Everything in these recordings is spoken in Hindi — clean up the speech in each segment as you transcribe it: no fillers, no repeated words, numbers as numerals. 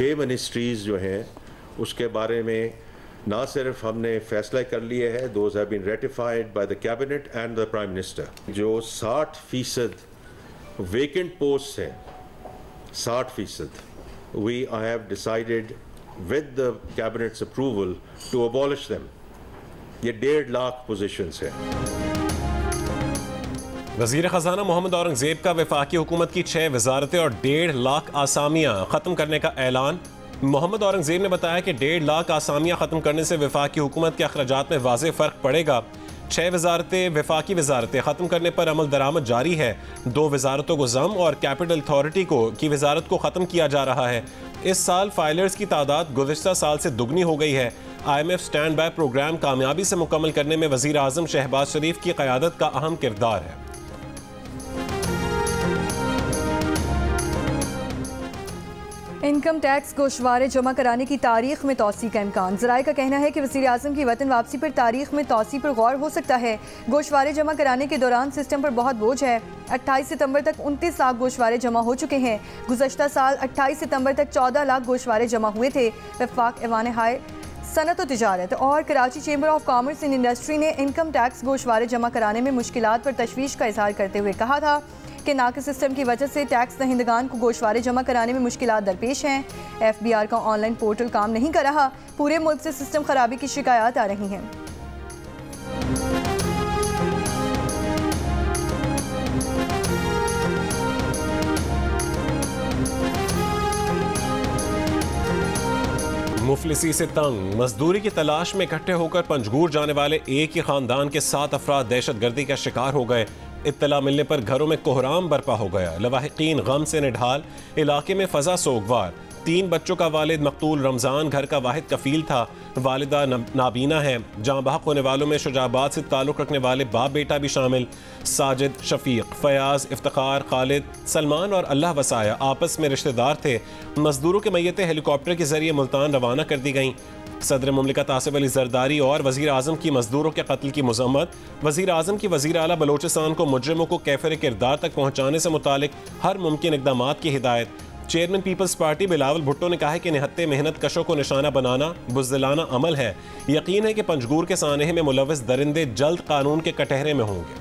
6 मिनिस्ट्रीज़ जो हैं उसके बारे में ना सिर्फ हमने फैसला कर लिए है, those have been ratified by the cabinet and the prime minister. जो 60% वेकेंट पोस्ट हैं, 60%, we have decided with the cabinet's approval to abolish them। ये 1.5 लाख पोजीशंस हैं। वज़ीर ख़ज़ाना मोहम्मद औरंगज़ेब का वफ़ाक़ी हुकूमत की 6 वज़ारतें और 1.5 लाख आसामियाँ ख़त्म करने का ऐलान। मोहम्मद औरंगज़ेब ने बताया कि 1.5 लाख आसामियाँ ख़त्म करने से वफ़ाक़ी हुकूमत के अखराजात में वाज़ेह फ़र्क पड़ेगा। 6 वज़ारतें वफ़ाक़ी वज़ारतें ख़त्म करने पर अमल दरामद जारी है। 2 वज़ारतों को ज़म और कैपिटल अथॉरिटी की वज़ारत को ख़त्म किया जा रहा है। इस साल फाइलर्स की तादाद गुज़िश्ता साल से दुगनी हो गई है। IMF स्टैंड बाय प्रोग्राम कामयाबी से मुकम्मल करने में वज़ीर आज़म शहबाज शरीफ की क़यादत का अहम किरदार है। इनकम टैक्स गोशवारे जमा कराने की तारीख में तौसी का इम्कान। ज़राए का कहना है कि वज़ीर आज़म की वतन वापसी पर तारीख में तौसी पर गौर हो सकता है। गोशवारे जमा कराने के दौरान सिस्टम पर बहुत बोझ है। 28 सितंबर तक 29 लाख गोशवारे जमा हो चुके हैं। गुज़श्ता साल 28 सितंबर तक 14 लाख गोशवारे जमा हुए थे। वफाक एवान हाय सनत व तिजारत और Karachi chamber of commerce and industry ने इनकम टैक्स गोशवारे जमा कराने में मुश्किलात पर तशवीश का इजहार करते हुए कहा था कि नाक़िस सिस्टम की वजह से टैक्स दहिंदगान को गोशवारे जमा कराने में मुश्किलात दरपेश हैं। FBR का ऑनलाइन पोर्टल काम नहीं कर रहा। पूरे मुल्क से सिस्टम खराबी की शिकायत आ रही हैं। मुफलिसी से तंग, मजदूरी की तलाश में इकट्ठे होकर पंजगूर जाने वाले एक ही खानदान के 7 अफराद दहशतगर्दी का शिकार हो गए। इत्तला मिलने पर घरों में कोहराम बरपा हो गया। लवाहिकीन गम से निढाल, इलाके में फजा सोगवार। 3 बच्चों का वालिद मकतूल रमज़ान घर का वाहिद कफील था। वालिदा नाबीना है। जहाँ बहक होने वालों में शुजाबाद से ताल्लुक़ रखने वाले बाप बेटा भी शामिल। साजिद, शफीक, फयाज, इफ्तिखार, खालिद, सलमान और अल्लाह वसाया आपस में रिश्तेदार थे। मजदूरों के मैयतें हेलीकॉप्टर के जरिए मुल्तान रवाना कर दी गईं। सदर मुमलिकत आसिफ अली जरदारी और वज़ीर आज़म की मजदूरों के कत्ल की मज़म्मत। वज़ीर आज़म की वज़ीर आला बलोचिस्तान को मुजरिमों को कैफिर किरदार तक पहुँचाने से मुतालिक हर मुमकिन इक़दामात की हिदायत। Chairman Peoples Party Bilawal Bhutto ने कहा है कि निहत्ते मेहनत कशों को निशाना बनाना बुज़दिलाना अमल है। यकीन है कि पंजगूर के सानहे में मुलव्वस दरिंदे जल्द कानून के कटहरे में होंगे।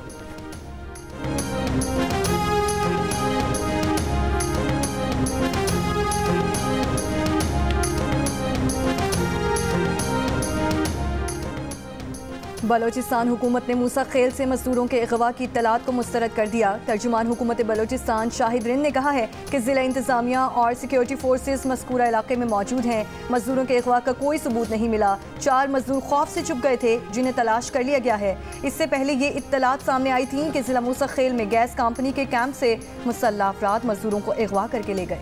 बलोचिस्तान हुकूमत ने मूसा खेल से मजदूरों के अगवा की इत्तलात को मुस्तरद कर दिया। तर्जुमान हुकूमत बलोचिस्तान शाहिद रिंद ने कहा है कि ज़िला इंतज़ामिया और सिक्योरिटी फोर्सेस मज़कूरा इलाके में मौजूद हैं। मजदूरों के अगवा का कोई सबूत नहीं मिला। 4 मजदूर खौफ से चुप गए थे जिन्हें तलाश कर लिया गया है। इससे पहले ये इत्तलात सामने आई थी कि ज़िला मूसा खेल में गैस कंपनी के कैंप से मुसल्लह अफराद मजदूरों को अगवा करके ले गए।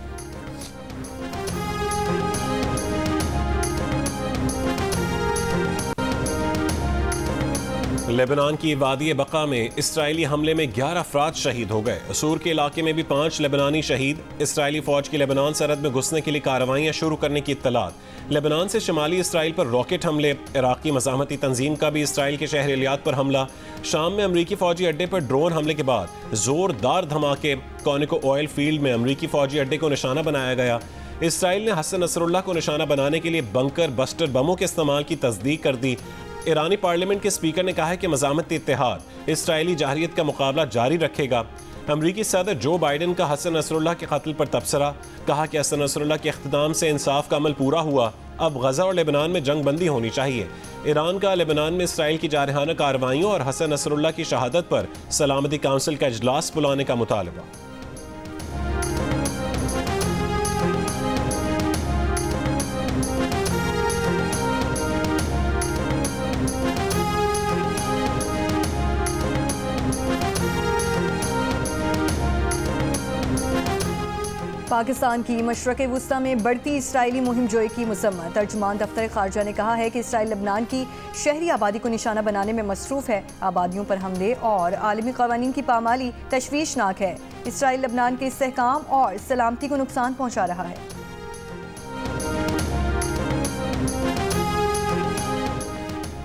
लेबनान की वादी बका में इसराइली हमले में 11 अफराद शहीद हो गए। असूर के इलाके में भी 5 लेबनानी शहीद। इसराइली फौज की लेबनान सरहद में घुसने के लिए कार्रवाइयाँ शुरू करने की इत्तलात। लेबनान से शुमाली इसराइल पर रॉकेट हमले। इराक़ी मज़ाहमती तंजीम का भी इसराइल के शहर इलियात पर हमला। शाम में अमरीकी फौजी अड्डे पर ड्रोन हमले के बाद जोरदार धमाके। कॉनिको ऑयल फील्ड में अमरीकी फौजी अड्डे को निशाना बनाया गया। इसराइल ने हसन नसरुल्लाह को निशाना बनाने के लिए बंकर बस्टर बमों के इस्तेमाल की तस्दीक कर दी। ईरानी पार्लियामेंट के स्पीकर ने कहा है कि मज़ामती इत्तेहाद इसराइली जाहिरियत का मुकाबला जारी रखेगा। अमरीकी सदर जो बाइडन का हसन नसरुल्लाह के कत्ल पर तबसरा। कहा कि हसन नसरुल्लाह के इख्तिताम से इंसाफ का अमल पूरा हुआ। अब गजा और लेबनान में जंग बंदी होनी चाहिए। ईरान का लेबनान में इसराइल की जारहाना कार्रवाइयों और हसन नसरुल्लाह की शहादत पर सलामती काउंसिल का इजलास बुलाने का मुतालबा। पाकिस्तान की मशरक़ वुस्ता में बढ़ती इसराइली मुहिम जोई की मज़म्मत। तर्जुमान दफ्तर ख़ारजा ने कहा है कि इसराइल लबनान की शहरी आबादी को निशाना बनाने में मसरूफ़ है। आबादियों पर हमले और आलमी क़वानीन की पामाली तशवीशनाक है। इसराइल लबनान के इस्तेहकाम और सलामती को नुकसान पहुँचा रहा है।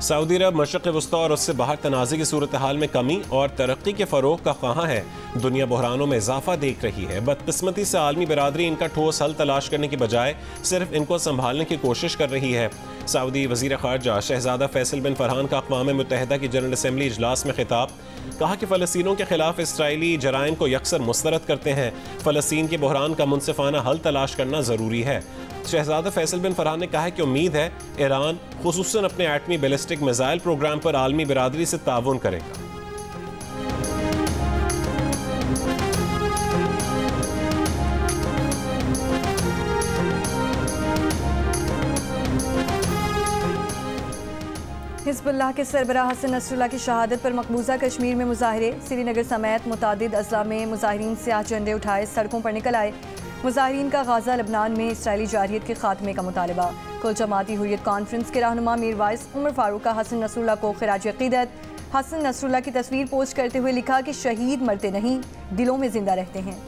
सऊदी अरब मशरक़ वुस्ता और उससे बाहर तनाज़े की सूरत हाल में कमी और तरक्की के फ़रोग़ का ख़्वाहां है। दुनिया बहरानों में इजाफा देख रही है। बदकिस्मती से आलमी बिरादरी इनका ठोस हल तलाश करने की बजाय सिर्फ इनको संभालने की कोशिश कर रही है। सऊदी वज़ीर ख़ारजा शहजादा फैसल बिन फरहान का अक़वाम मुत्तहिदा की जनरल असम्बली इजलास में खिताब, कहा कि फ़लस्तीनियों के खिलाफ इसराइली जराइम को यकसर मुस्तरद करते हैं। फ़लस्तीन के बहरान का मुनसिफाना हल तलाश करना ज़रूरी है। शहजादा फैसल बिन फरहान ने कहा है कि उम्मीद है ईरान खुसूसन अपने एटमी बैलिस्टिक मिसाइल प्रोग्राम पर आलमी बिरादरी से ताउन करेगा। हिज़्बुल्लाह के सरबराह हसन नसरुल्लाह की शहादत पर मकबूजा कश्मीर में मुजाहरे। श्रीनगर समेत मुतादिद अज़ला में मुजाहिरीन स्याह झंडे उठाए सड़कों पर निकल आए। मुजाहिरीन का गाज़ा लबनान में इसराइली जारहियत के खात्मे का मुतालबा। कुल जमाती हुर्रियत कॉन्फ्रेंस के रहनुमा मीर वाइस उमर फारूक का हसन नसरुल्लाह को खिराज अक़ीदत। हसन नसरुल्लाह की तस्वीर पोस्ट करते हुए लिखा कि शहीद मरते नहीं, दिलों में जिंदा रहते हैं।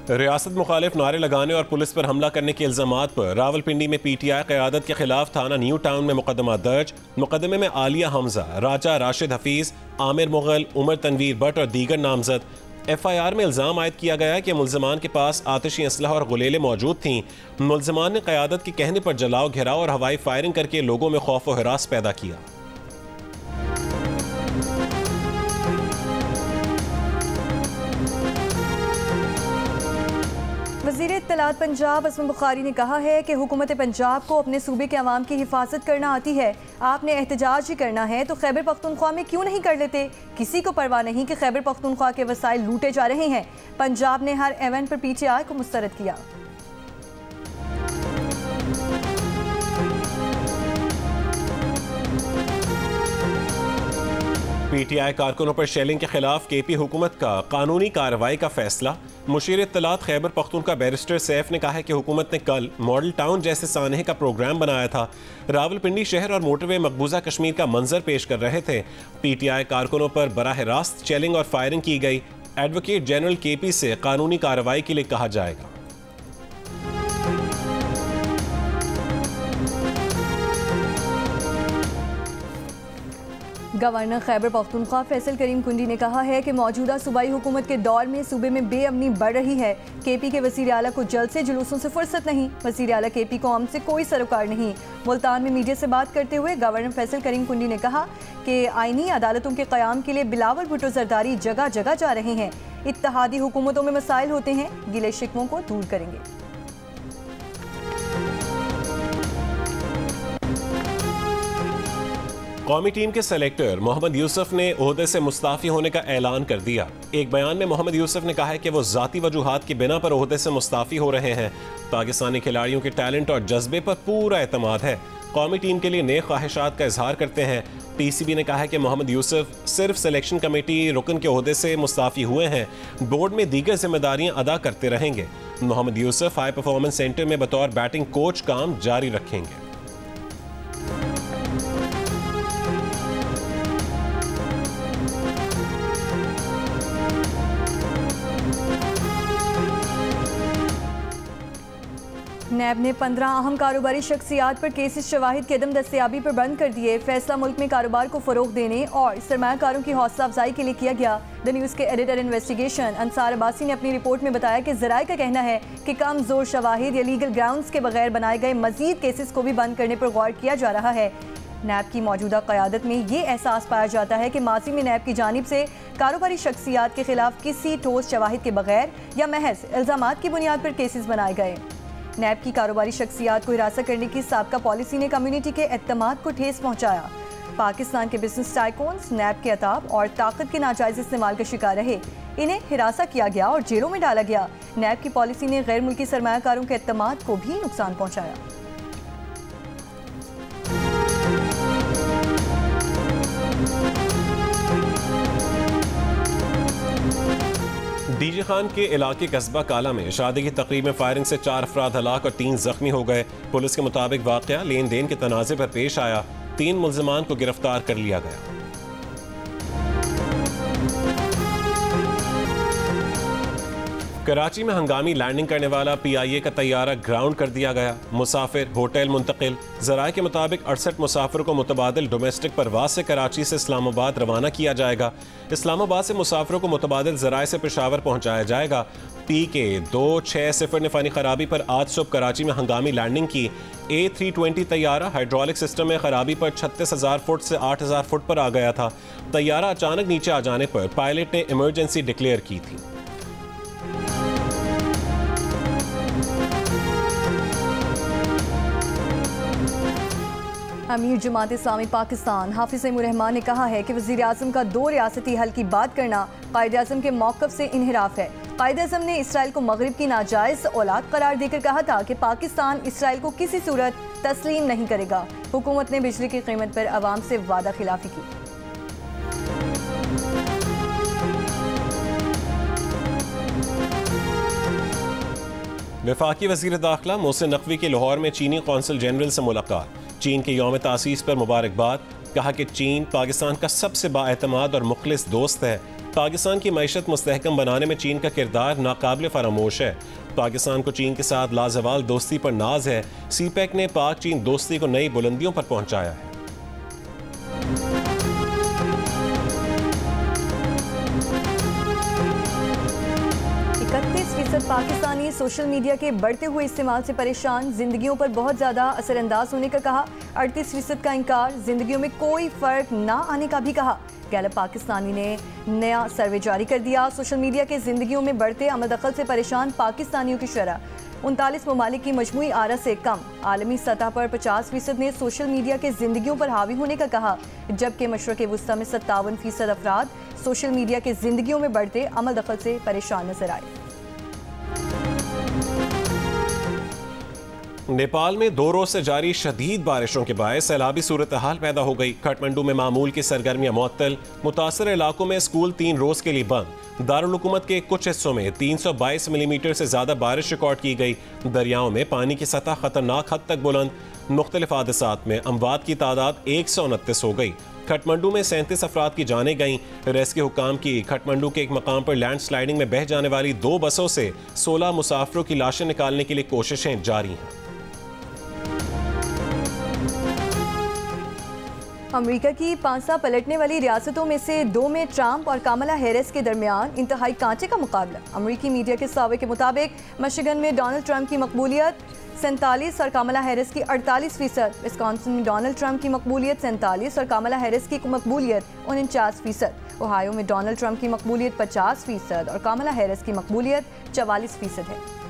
रियासत मुखालिफ नारे लगाने और पुलिस पर हमला करने के इल्ज़ामात पर रावलपिंडी में PTI क़यादत के खिलाफ थाना न्यू टाउन में मुकदमा दर्ज। मुकदमे में आलिया हमजा, राजा राशिद हफीज़, आमिर मुगल, उमर तनवीर भट्ट और दीगर नामजद। FIR में इल्ज़ाम आयद किया गया कि मुल्ज़मान के पास आतिशी असलहा और गुलेलें मौजूद थीं। मुल्ज़मान ने क़यादत के कहने पर जलाओ, घेराव और हवाई फायरिंग करके लोगों में खौफ व हिरास पैदा किया। वज़ीर इत्तलात पंजाब असम बुखारी ने कहा है कि हुकूमत पंजाब को अपने सूबे के अवाम की हिफाजत करना आती है। आपने एहतजाज ही करना है तो खैबर पख्तूनख्वा में क्यों नहीं कर लेते? किसी को परवाह नहीं कि खैबर पख्तूनख्वा के वसाइल लूटे जा रहे हैं। पंजाब ने हर इवेंट पर PTI को मुस्तरद किया। PTI कारकुनों पर शेलिंग के खिलाफ KP हुकूमत का कानूनी कार्रवाई का फैसला। मुशीर इत्तलात खैबर पख्तूनख्वा बैरिस्टर सैफ ने कहा है कि हुकूमत ने कल मॉडल टाउन जैसे सानहे का प्रोग्राम बनाया था। रावलपिंडी शहर और मोटरवे मकबूजा कश्मीर का मंजर पेश कर रहे थे। PTI कारकुनों पर बराह रास्त चेलिंग और फायरिंग की गई। एडवोकेट जनरल KP से कानूनी कार्रवाई के लिए कहा जाएगा। गवर्नर खैबर पख्तूनख्वा फैसल करीम कुंडी ने कहा है कि मौजूदा सूबाई हुकूमत के दौर में सूबे में बेअमनी बढ़ रही है। KP के वज़ीर आला को जल्द से जुलूसों से फुर्सत नहीं। वज़ीर आला KP को हम से कोई सरोकार नहीं। मुल्तान में मीडिया से बात करते हुए गवर्नर फैसल करीम कुंडी ने कहा कि आईनी अदालतों के क़याम के लिए बिलावल भुट्टो जरदारी जगह जगह जा रहे हैं। इत्तेहादी हुकूमतों में मसाइल होते हैं, गिले शिकवों को दूर करेंगे। कौमी टीम के सेलेक्टर मोहम्मद यूसुफ ने ओहदे से मुस्ताफ़ी होने का ऐलान कर दिया। एक बयान में मोहम्मद यूसुफ ने कहा है कि वो ज़ाती वजूहात की बिना पर ओहदे से मुस्ताफ़ी हो रहे हैं। पाकिस्तानी खिलाड़ियों के टैलेंट और जज्बे पर पूरा एतमाद है। कौमी टीम के लिए नेक ख्वाहिशात का इजहार करते हैं। PCB ने कहा है कि मोहम्मद यूसुफ सिर्फ सिलेक्शन कमेटी रुकन के ओहदे से मुस्ताफ़ी हुए हैं, बोर्ड में दीगर जिम्मेदारियां अदा करते रहेंगे। Mohammad Yousuf high performance centre में बतौर बैटिंग कोच काम जारी रखेंगे। नैब ने 15 अहम कारोबारी शख्सियात पर केसेस शवाहिद के अदम दस्तयाबी पर बंद कर दिए। फैसला मुल्क में कारोबार को फरोग देने और सरमायाकारों की हौसला अफजाई के लिए किया गया। द न्यूज़ के एडिटर इन्वेस्टिगेशन अंसार अब्बासी ने अपनी रिपोर्ट में बताया कि ज़राए का कहना है कि कम जोर शवाहिद या लीगल ग्राउंड्स के बगैर बनाए गए मजीद केसेस को भी बंद करने पर गौर किया जा रहा है। नैब की मौजूदा क़यादत में ये एहसास पाया जाता है कि माजी में नैब की जानिब से कारोबारी शख्सियात के खिलाफ किसी ठोस शवाहिद के बगैर या महज इल्ज़ामात की बुनियाद पर केसेस बनाए गए। नैब की कारोबारी शख्सियात को हिरासत करने की साबका पॉलिसी ने कम्युनिटी के एतमाद को ठेस पहुंचाया। पाकिस्तान के बिजनेस टाइकून्स नैब के अताब और ताकत के नाजायज इस्तेमाल का शिकार रहे। इन्हें हिरासत किया गया और जेलों में डाला गया। नैब की पॉलिसी ने गैर मुल्की सरमायाकारों के एतमाद को भी नुकसान पहुंचाया। डीजे खान के इलाके कस्बा काला में शादी की तकरीब में फायरिंग से 4 अफराद हलाक और 3 जख्मी हो गए। पुलिस के मुताबिक वाकया लेन देन के तनाज़े पर पेश आया। 3 मुल्ज़िमान को गिरफ्तार कर लिया गया। कराची में हंगामी लैंडिंग करने वाला PIA का तैयारा ग्राउंड कर दिया गया। मुसाफिर होटल मुंतकिल। ज़राए के मुताबिक 68 मुसाफिरों को मुतबादिल डोमेस्टिक परवाज से कराची से इस्लामाबाद रवाना किया जाएगा। इस्लामाबाद से मुसाफिरों को मुतबादिल ज़राए से पेशावर पहुँचाया जाएगा। PK 260 ने फ़नी खराबी पर आज सुबह कराची में हंगामी लैंडिंग की। A320 तैयारा हाइड्रोलिक सिस्टम में खराबी पर 36,000 फुट से 8,000 फुट पर आ गया था। तैयारा अचानक नीचे आ जाने पर पायलट ने इमरजेंसी डिक्लेयर की थी। अमीर जमात इस्लामी पाकिस्तान हाफिज तैमूर रहमान ने कहा है कि वज़ीर आज़म का 2 रियासती हल की बात करना कायदे आज़म के मौक़िफ़ से इन्हिराफ है। कायदे आज़म ने इसराइल को मगरिब की नाजायज़ औलाद करार देकर कहा था कि पाकिस्तान इसराइल को किसी सूरत तस्लीम नहीं करेगा। हुकूमत ने बिजली की कीमत पर अवाम से वादा खिलाफी की। वफाकी वज़ीर दाखिला मोहसिन नकवी की लाहौर में चीनी कौंसल जनरल से मुलाकात। चीन के यौम तासीस पर मुबारकबाद। कहा कि चीन पाकिस्तान का सबसे बाएतमाद और मुखलिस दोस्त है। पाकिस्तान की मईशत मुस्तहकम बनाने में चीन का किरदार नाकाबिल फरामोश है। पाकिस्तान को चीन के साथ लाजवाल दोस्ती पर नाज है। CPEC ने पाक चीन दोस्ती को नई बुलंदियों पर पहुंचाया है। 31% पाकिस्तानी सोशल मीडिया के बढ़ते हुए इस्तेमाल से परेशान, जिंदगियों पर बहुत ज़्यादा असरअंदाज होने का कहा। 38% का इनकार, जिंदगियों में कोई फ़र्क ना आने का भी कहा। गैलप पाकिस्तानी ने नया सर्वे जारी कर दिया। सोशल मीडिया के जिंदगियों में बढ़ते अमलदखल से परेशान पाकिस्तानियों की शरह 39 ममालिक की मजमूई आरा से कम। आलमी सतह पर 50% ने सोशल मीडिया के जिंदगियों पर हावी होने का कहा, जबकि मशरक़ वुस्ता में 57% अफराद सोशल मीडिया के जिंदगियों में बढ़ते अमल दखल से परेशान नजर आए। नेपाल में 2 रोज से जारी शदीद बारिशों के बायस सैलाबी सूरत हाल पैदा हो गई। काठमांडू में मामूल की सरगर्मियां मुअत्तल। मुतासर इलाकों में स्कूल 3 रोज के लिए बंद। दारुल हुकूमत के कुछ हिस्सों में 322 मिलीमीटर से ज्यादा बारिश रिकॉर्ड की गई। दरियाओं में पानी की सतह खतरनाक हद तक बुलंद। मुख्तलिफ हादसात में अमवात की तादाद 129 हो गई। काठमांडू में 37 अफराद की जानें गईं। रेस्क्यू हुकाम की काठमांडू के एक मकाम पर लैंड स्लाइडिंग में बह जाने वाली 2 बसों से 16 मुसाफिरों की लाशें निकालने के लिए कोशिशें जारी हैं। अमेरिका की 5 पलटने वाली रियासतों में से 2 में ट्रंप और कामला हैरिस के दरमियान इंतहाई कांचे का मुकाबला। अमेरिकी मीडिया के दावे के मुताबिक मिशिगन में डोनाल्ड ट्रंप की मकबूलियत 47 और कामला हैरिस की 48%। विस्कॉन्सिन में डोनाल्ड ट्रंप की मकबूलियत 47 और कामला हैरिस की मकबूलियत 49%। ओहायो में डोनाल्ड ट्रंप की मकबूलियत 50% और कामला हैरिस की मकबूलियत 44% है।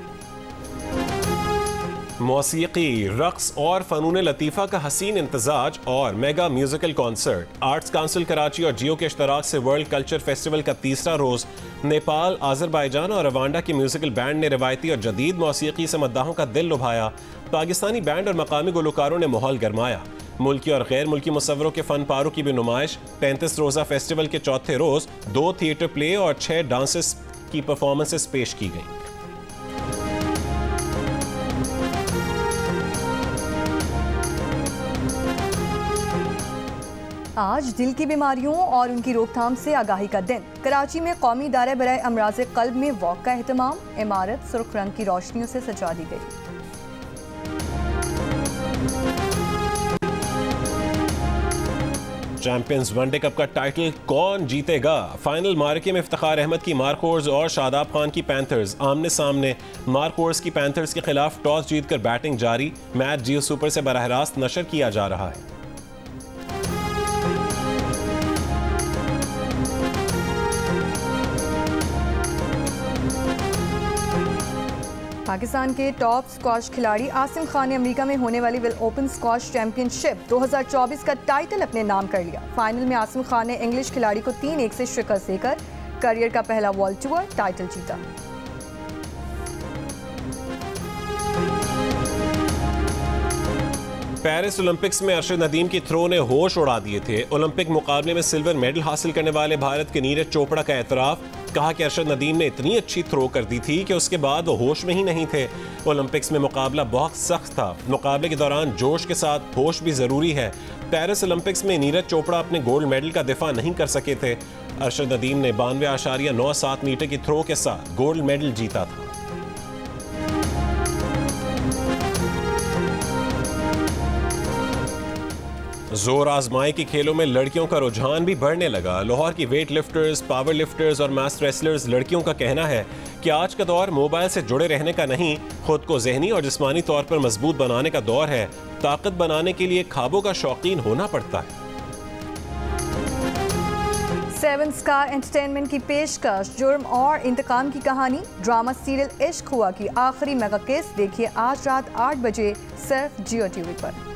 मौसीकी, रक्स और फ़नून लतीफ़ा का हसीन इम्तजाज और mega musical concert. Arts council Karachi और जियो के इश्तराक से वर्ल्ड कल्चर फेस्टिवल का 3रा रोज़। नेपाल, आज़रबाईजान और रवांडा के म्यूजिकल बैंड ने रवायती और जदीद मौसीकी से मद्दाहों का दिल लुभाया। पाकिस्तानी बैंड और मकामी गुलकारों ने माहौल गरमाया। मुल्की और गैर मुल्की मुसव्वरों के फ़न पारों की भी नुमाइश। 35 रोज़ा फेस्टिवल के चौथे रोज़ 2 थिएटर प्ले और 6 डांसेस की परफॉर्मेंसेस पेश की गई। आज दिल की बीमारियों और उनकी रोकथाम से आगाही का दिन। कराची में कौमी दायरा बराए अमराज़ क़ल्ब में वॉक का एहतमाम। इमारत सुर्ख रंग की रोशनियों से सजा दी गई। चैंपियंस वनडे कप का टाइटल कौन जीतेगा? फाइनल मार्के में इफ्तिखार अहमद की मार्कोर्स और शादाब खान की पैंथर्स आमने सामने। मार्कोर्स की पैंथर्स के खिलाफ टॉस जीतकर बैटिंग जारी। मैच जियो सुपर से बराह रास्त नशर किया जा रहा है। पाकिस्तान के टॉप स्क्वाश खिलाड़ी आसिम खान ने अमेरिका में होने वाली विल ओपन स्क्वाश चैंपियनशिप 2024 का टाइटल अपने नाम कर लिया। फाइनल में आसिम खान ने इंग्लिश खिलाड़ी को 3-1 से शिकस्त देकर करियर का पहला वर्ल्ड टूर टाइटल जीता। पेरिस ओलंपिक्स में अरशद नदीम की थ्रो ने होश उड़ा दिए थे। ओलंपिक मुकाबले में सिल्वर मेडल हासिल करने वाले भारत के नीरज चोपड़ा का एतराफ। कहा कि अरशद नदीम ने इतनी अच्छी थ्रो कर दी थी कि उसके बाद वो होश में ही नहीं थे। ओलंपिक्स में मुकाबला बहुत सख्त था। मुकाबले के दौरान जोश के साथ होश भी जरूरी है। पेरिस ओलंपिक्स में नीरज चोपड़ा अपने गोल्ड मेडल का दिफा नहीं कर सके थे। अरशद नदीम ने 92.97 मीटर की थ्रो के साथ गोल्ड मेडल जीता था। जोर आजमाई के खेलों में लड़कियों का रुझान भी बढ़ने लगा। लाहौर की वेट लिफ्टर्स, पावर लिफ्टर्स और मास रेसलर्स लड़कियों का कहना है कि आज का दौर मोबाइल से जुड़े रहने का नहीं, खुद को जहनी और जिस्मानी तौर पर मजबूत बनाने का दौर है। ताकत बनाने के लिए ख्वाबों का शौकीन होना पड़ता है। सेवन स्टार एंटरटेनमेंट की पेशकश जुर्म और इंतकाम की कहानी ड्रामा सीरियल इश्क हुआ की आखिरी मेगा केस देखिए आज रात 8 बजे सिर्फ जियो टीवी पर।